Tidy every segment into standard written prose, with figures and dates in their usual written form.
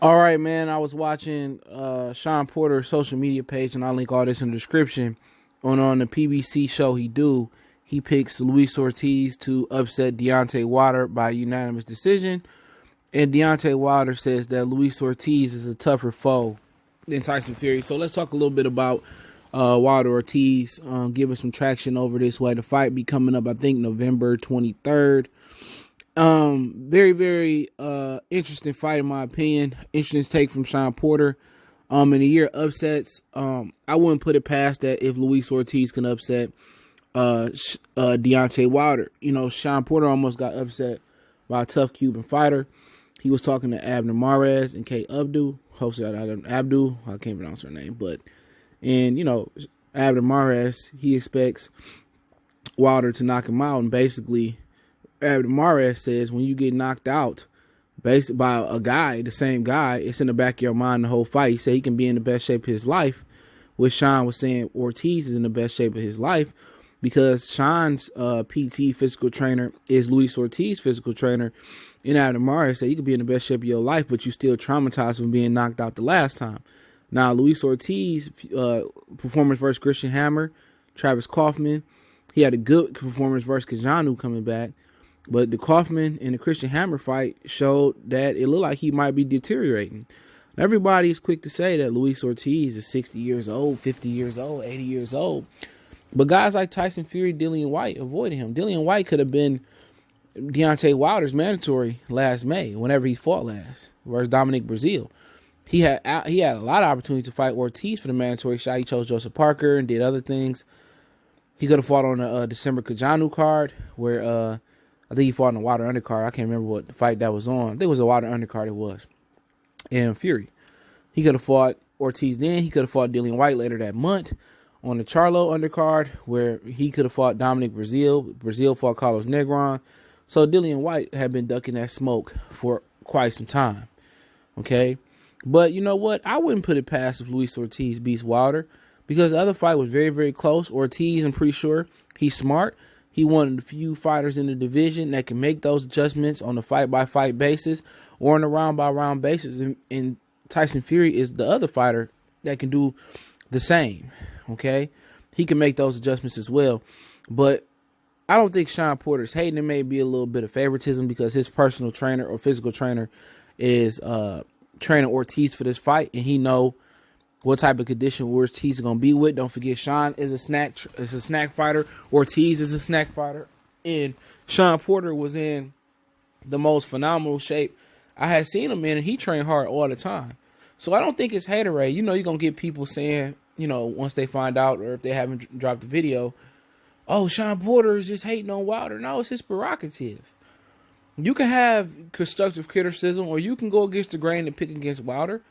All right, man. I was watching Shawn Porter's social media page, and I'll link all this in the description. On the PBC show he picks Luis Ortiz to upset Deontay Wilde by unanimous decision. And Deontay Wilde says that Luis Ortiz is a tougher foe than Tyson Fury. So let's talk a little bit about Wilde Ortiz. Giving some traction over this way. The fight be coming up, I think, November 23rd. Very, very interesting fight in my opinion. Interesting take from Shawn Porter. In the year of upsets, I wouldn't put it past that if Luis Ortiz can upset Deontay Wilde. You know, Shawn Porter almost got upset by a tough Cuban fighter. He was talking to Abner Mares and Kate Abdul. Hopefully Abdul, I can't pronounce her name, and you know, Abner Mares, he expects Wilder to knock him out, and basically Abner Mares says when you get knocked out based by a guy, the same guy, it's in the back of your mind the whole fight. He said he can be in the best shape of his life, which Shawn was saying Ortiz is in the best shape of his life because Shawn's PT physical trainer is Luis Ortiz physical trainer. And Abner Mares said you could be in the best shape of your life, but you still traumatized from being knocked out the last time. Now, Luis Ortiz, performance versus Christian Hammer, Travis Kaufman, he had a good performance versus Kajanu coming back. But the Kaufman and the Christian Hammer fight showed that it looked like he might be deteriorating. Everybody is quick to say that Luis Ortiz is 60 years old, 50 years old, 80 years old. But guys like Tyson Fury, Dillian White avoided him. Dillian White could have been Deontay Wilder's mandatory last May, whenever he fought last, versus Dominic Breazeale. He had a lot of opportunities to fight Ortiz for the mandatory shot. He chose Joseph Parker and did other things. He could have fought on the December Kajanu card, where I think he fought on the Wilder undercard. I can't remember what the fight that was on. I think it was a Wilder undercard it was. And Fury. He could have fought Ortiz then. He could have fought Dillian White later that month on the Charlo undercard, where he could have fought Dominic Breazeale. Breazeale fought Carlos Negron. So Dillian White had been ducking that smoke for quite some time. Okay? But you know what? I wouldn't put it past if Luis Ortiz beats Wilder because the other fight was very, very close. Ortiz, I'm pretty sure he's smart. He one of the few fighters in the division that can make those adjustments on a fight-by-fight basis or on a round-by-round basis. And Tyson Fury is the other fighter that can do the same, okay? He can make those adjustments as well. But I don't think Shawn Porter's hating. There may be a little bit of favoritism because his personal trainer or physical trainer is training Ortiz for this fight, and he know what type of condition Ortiz is going to be with. Don't forget, Shawn is a snack fighter. Ortiz is a snack fighter. And Shawn Porter was in the most phenomenal shape I had seen him in, and he trained hard all the time. So I don't think it's haterade. You know, you're going to get people saying, you know, once they find out or if they haven't dropped the video, oh, Shawn Porter is just hating on Wilder. No, it's his prerogative. You can have constructive criticism or you can go against the grain and pick against Wilder.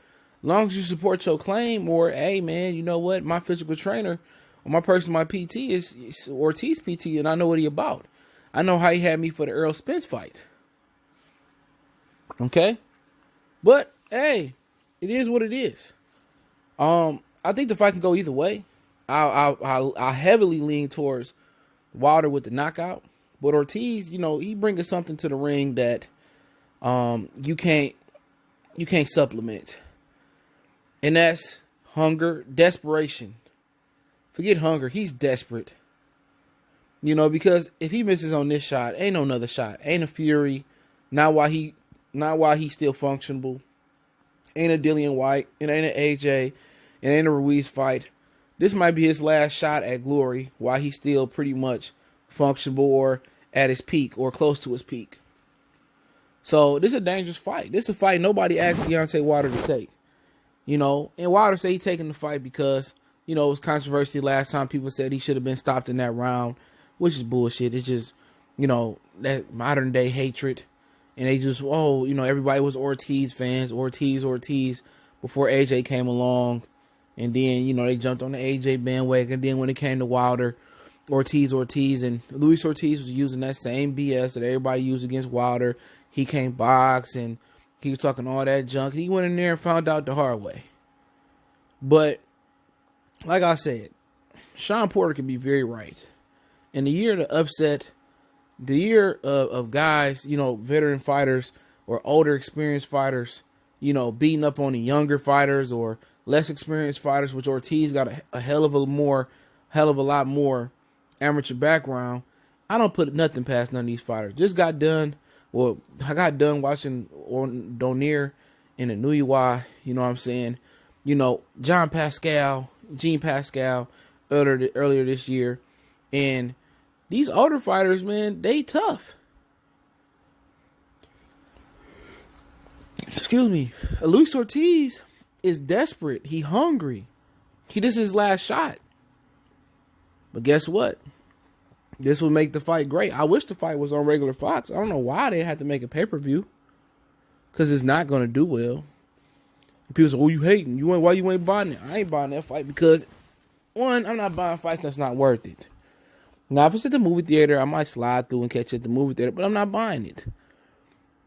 As long as you support your claim, or, hey, man, you know what? My physical trainer, or my PT is Ortiz PT, and I know what he about. I know how he had me for the Errol Spence fight. Okay? But, hey, it is what it is. I think the fight can go either way. I heavily lean towards Wilder with the knockout. But Ortiz, you know, he brings something to the ring that you can't supplement. And that's hunger, desperation. Forget hunger. He's desperate. You know, because if he misses on this shot, ain't no another shot. Ain't a Fury. Not while he's still functionable. Ain't a Dillian White. It ain't an AJ. It ain't a Ruiz fight. This might be his last shot at glory while he's still pretty much functionable or at his peak or close to his peak. So this is a dangerous fight. This is a fight nobody asked Deontay Wilder to take. You know, and Wilder said he's taking the fight because, you know, it was controversy last time. People said he should have been stopped in that round, which is bullshit. It's just, you know, that modern day hatred. And they just, oh, you know, everybody was Ortiz fans, Ortiz, before AJ came along. And then, you know, they jumped on the AJ bandwagon. And then when it came to Wilder, Ortiz, and Luis Ortiz was using that same BS that everybody used against Wilder. He can't box and he was talking all that junk. He went in there and found out the hard way. But, like I said, Shawn Porter can be very right. In the year of the upset, the year of guys, you know, veteran fighters or older experienced fighters beating up on the younger fighters or less experienced fighters, which Ortiz got a hell of a lot more amateur background. I don't put nothing past none of these fighters. I got done watching Donier in the New UI, you know what I'm saying? Gene Pascal earlier this year. And these older fighters, man, they tough. Excuse me. Luis Ortiz is desperate. He hungry. This is his last shot. But guess what? This will make the fight great. I wish the fight was on regular Fox. I don't know why they had to make a pay-per-view. Because it's not going to do well. And people say, oh, you hating. Why you ain't buying it? I ain't buying that fight because, one, I'm not buying fights that's not worth it. Now, if it's at the movie theater, I might slide through and catch it at the movie theater, but I'm not buying it.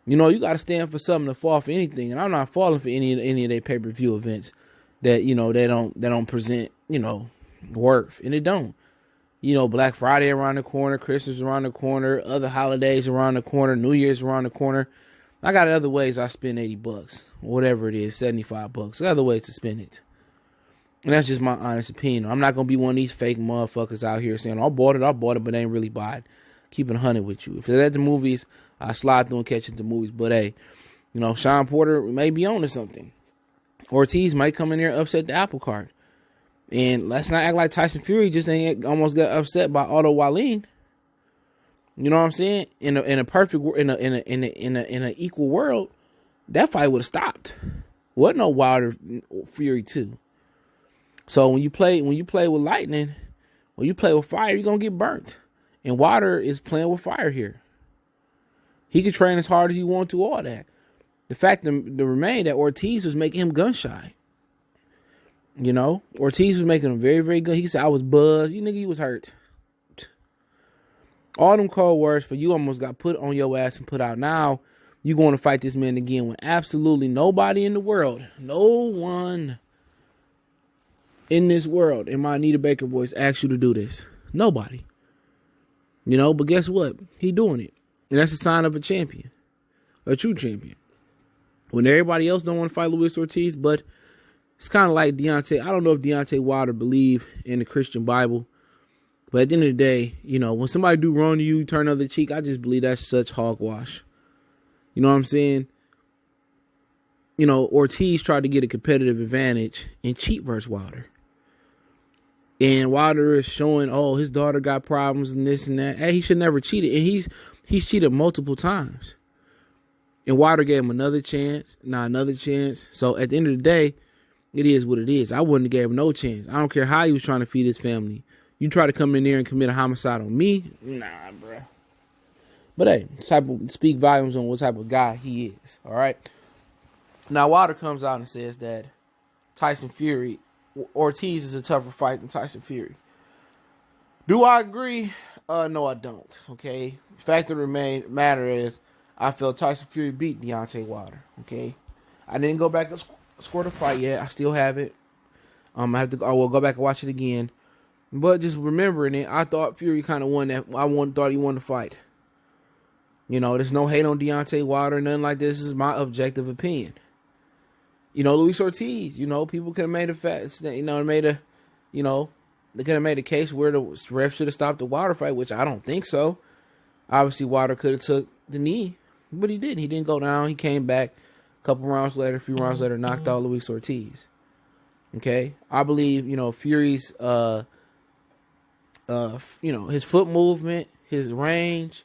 You got to stand for something to fall for anything, and I'm not falling for any of their pay-per-view events that, they don't present, worth, and it don't. Black Friday around the corner, Christmas around the corner, other holidays around the corner, New Year's around the corner. I got other ways I spend $80, whatever it is, $75. I got other ways to spend it. And that's just my honest opinion. I'm not going to be one of these fake motherfuckers out here saying, I bought it, but ain't really buy it. Keeping 100 with you. If it's at the movies, I slide through and catch it at the movies. But hey, Shawn Porter may be on to something. Ortiz might come in there and upset the apple cart. And let's not act like Tyson Fury just almost got upset by Otto Wallin. You know what I'm saying? In a equal world, that fight would have stopped. Wasn't no Wilder Fury 2. So when you play with lightning, when you play with fire, you're gonna get burnt. And Wilder is playing with fire here. He could train as hard as he wants to, all that. The fact remain that Ortiz was making him gun shy. Ortiz was making him very, very good. He said, I was buzzed. You was hurt. All them cold words for you almost got put on your ass and put out. Now you going to fight this man again when absolutely nobody in the world, no one in this world, in my Anita Baker voice, asked you to do this. Nobody. But guess what? He doing it. And that's a sign of a champion. A true champion. When everybody else don't want to fight Luis Ortiz, but it's kind of like Deontay. I don't know if Deontay Wilder believe in the Christian Bible. But at the end of the day, when somebody do wrong to you, you turn the other cheek, I just believe that's such hogwash. You know what I'm saying? Ortiz tried to get a competitive advantage and cheat versus Wilder. And Wilder is showing, his daughter got problems and this and that. Hey, he should never cheated. And he's cheated multiple times. And Wilder gave him another chance, another chance. So at the end of the day, it is what it is. I wouldn't have gave him no chance. I don't care how he was trying to feed his family. You try to come in there and commit a homicide on me? Nah, bro. But hey, speak volumes on what type of guy he is. All right. Now Wilder comes out and says that Ortiz is a tougher fight than Tyson Fury. Do I agree? No, I don't. Okay. Fact of the matter is, I felt Tyson Fury beat Deontay Wilder. Okay. I didn't go back and score the fight yet. I still have it. I will go back and watch it again. But just remembering it, I thought Fury kind of won that. Thought he won the fight. There's no hate on Deontay Wilder, nothing like this. This is my objective opinion. Luis Ortiz, people could have made a fact, they could have made a case where the ref should have stopped the Wilder fight, which I don't think so. Obviously, Wilder could have took the knee, but he didn't. He didn't go down. He came back a few rounds later, knocked out Luis Ortiz. Okay, I believe Fury's his foot movement, his range,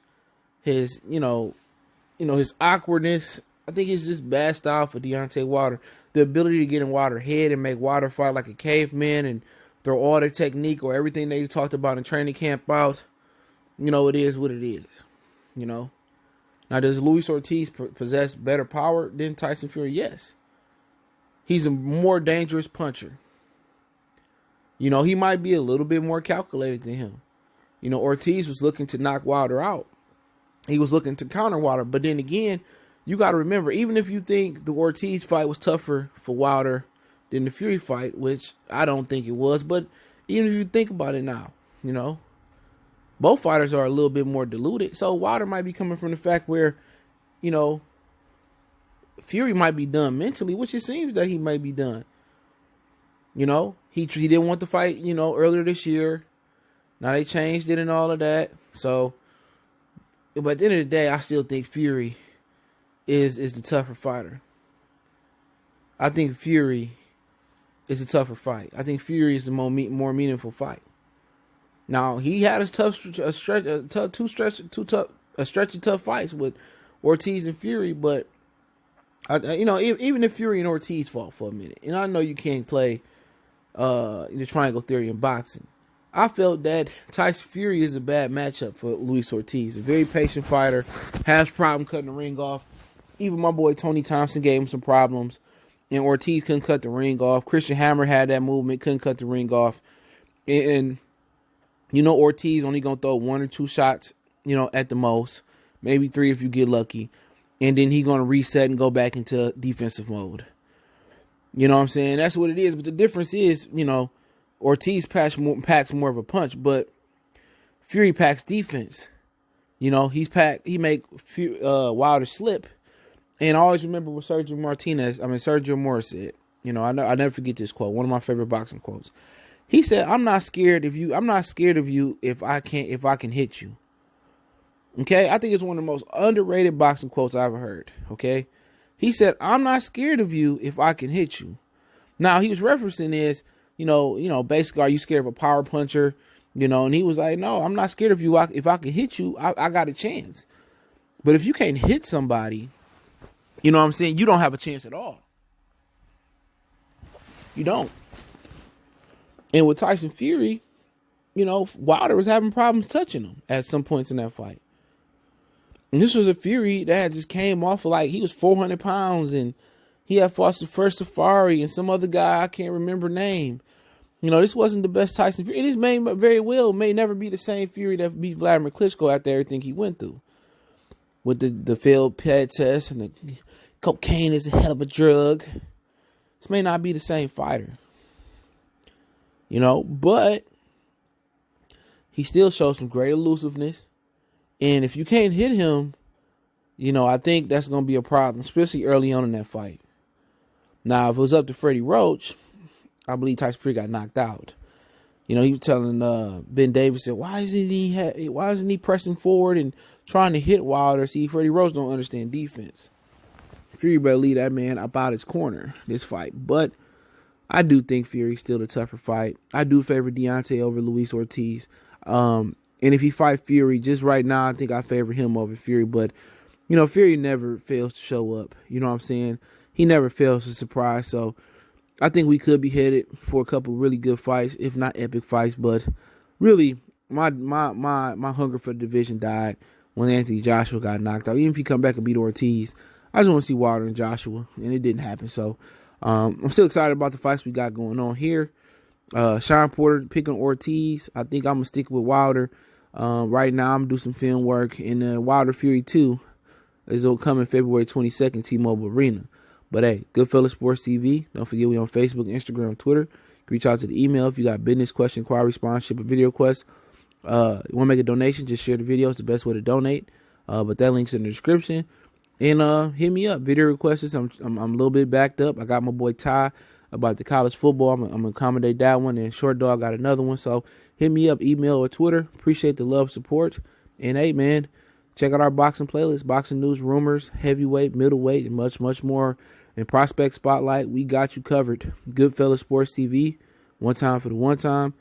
his his awkwardness. I think it's just bad style for Deontay Wilder. The ability to get in Wilder's head and make Wilder fight like a caveman and throw all the technique or everything that you talked about in training camp out. It is what it is. Now, does Luis Ortiz possess better power than Tyson Fury? Yes. He's a more dangerous puncher. He might be a little bit more calculated than him. Ortiz was looking to knock Wilder out. He was looking to counter Wilder. But then again, you got to remember, even if you think the Ortiz fight was tougher for Wilder than the Fury fight, which I don't think it was, but even if you think about it now, both fighters are a little bit more diluted. So Wilder might be coming from the fact where, Fury might be done mentally, which it seems that he might be done. You know, he didn't want to fight, you know, earlier this year. Now they changed it and all of that. So, but at the end of the day, I still think Fury is the tougher fighter. I think Fury is a tougher fight. I think Fury is the more meaningful fight. Now he had a stretch of tough fights with Ortiz and Fury, but you know, even if Fury and Ortiz fought for a minute, and I know you can't play the triangle theory in boxing, I felt that Tyson Fury is a bad matchup for Luis Ortiz. A very patient fighter, has problem cutting the ring off. Even my boy Tony Thompson gave him some problems, and Ortiz couldn't cut the ring off. Christian Hammer had that movement, couldn't cut the ring off, and you know Ortiz only gonna throw 1 or 2 shots, you know, at the most, maybe 3 if you get lucky, and then he gonna reset and go back into defensive mode. You know what I'm saying? That's what it is. But the difference is, you know, Ortiz packs more of a punch, but Fury packs defense. You know, he make Wilder slip. And I always remember what Sergio Morris said. You know, I never forget this quote. One of my favorite boxing quotes. He said, I'm not scared of you if I can hit you. Okay? I think it's one of the most underrated boxing quotes I've ever heard. Okay? He said, I'm not scared of you if I can hit you. Now, he was referencing this, you know, basically, are you scared of a power puncher? You know, and he was like, no, I'm not scared of you. If I can hit you, I got a chance. But if you can't hit somebody, you know what I'm saying, you don't have a chance at all. You don't. And with Tyson Fury, you know, Wilder was having problems touching him at some points in that fight. And this was a Fury that had just came off of, like, he was 400 pounds and he had fought the first Safari and some other guy I can't remember name. You know, this wasn't the best Tyson Fury. And this may never be the same Fury that beat Vladimir Klitschko after everything he went through. With the failed PET test and the cocaine is a hell of a drug. This may not be the same fighter. You know, but he still shows some great elusiveness. And if you can't hit him, you know, I think that's going to be a problem, especially early on in that fight. Now, if it was up to Freddie Roach, I believe Tyson Fury got knocked out. You know, he was telling Ben Davis that why isn't he pressing forward and trying to hit Wilder? See, Freddie Roach don't understand defense. Fury better leave that man up out his corner this fight. But I do think Fury's still the tougher fight. I do favor Deontay over Luis Ortiz. And if he fight Fury, just right now, I think I favor him over Fury. But, you know, Fury never fails to show up. You know what I'm saying? He never fails to surprise. So I think we could be headed for a couple really good fights, if not epic fights. But really, my hunger for the division died when Anthony Joshua got knocked out. Even if he come back and beat Ortiz, I just want to see Wilder and Joshua, and it didn't happen. So I'm still excited about the fights we got going on here. Shawn Porter picking Ortiz. I think I'm going to stick with Wilder. Right now, I'm going to do some film work. And Wilder Fury 2 is coming February 22nd, T-Mobile Arena. But hey, Goodfellas Sports TV. Don't forget we on Facebook, Instagram, Twitter. Reach out to the email if you got business, question, inquiry, sponsorship, or video requests. You want to make a donation, just share the video. It's the best way to donate. But that link's in the description. And hit me up. Video requests. I'm a little bit backed up. I got my boy Ty about the college football. I'm going to accommodate that one. And Short Dog got another one. So hit me up, email or Twitter. Appreciate the love, support. And hey, man, check out our boxing playlist. Boxing news, rumors, heavyweight, middleweight, and much, much more. And Prospect Spotlight, we got you covered. Goodfellas Sports TV. One time for the one time.